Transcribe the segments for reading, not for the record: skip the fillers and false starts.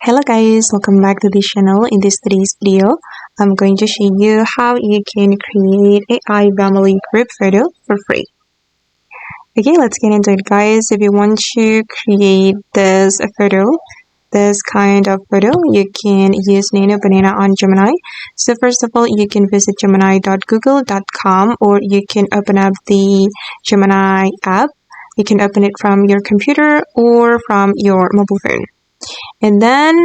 Hello guys, welcome back to this channel. In today's video, I'm going to show you how you can create AI family group photo for free. Okay, let's get into it guys. If you want to create this kind of photo, you can use Nano Banana on Gemini. So first of all, you can visit gemini.google.com, or you can open up the Gemini app. You can open it from your computer or from your mobile phone. And then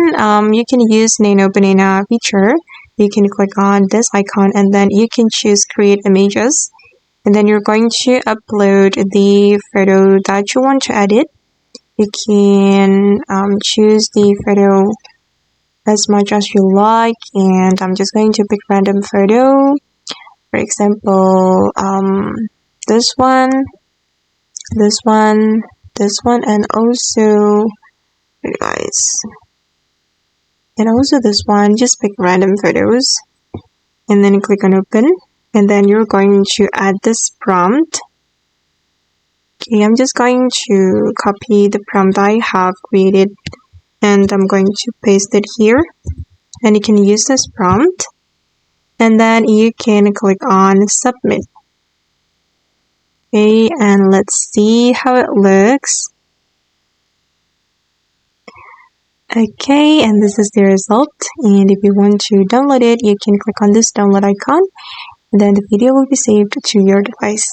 you can use Nano Banana feature. You can click on this icon and then you can choose create images. And then you're going to upload the photo that you want to edit. You can choose the photo as much as you like, and I'm just going to pick random photo. For example, this one, and also guys, and also this one. Just pick random photos and then click on open, and then you're going to add this prompt. Okay, I'm just going to copy the prompt I have created and I'm going to paste it here, and you can use this prompt and then you can click on submit. Okay, and let's see how it looks. Okay, and this is the result, and if you want to download it, you can click on this download icon, and then the video will be saved to your device.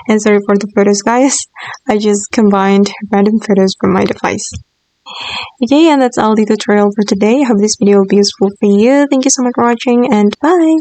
And sorry for the photos guys, I just combined random photos from my device. Okay, and that's all the tutorial for today. I hope this video will be useful for you. Thank you so much for watching, and bye!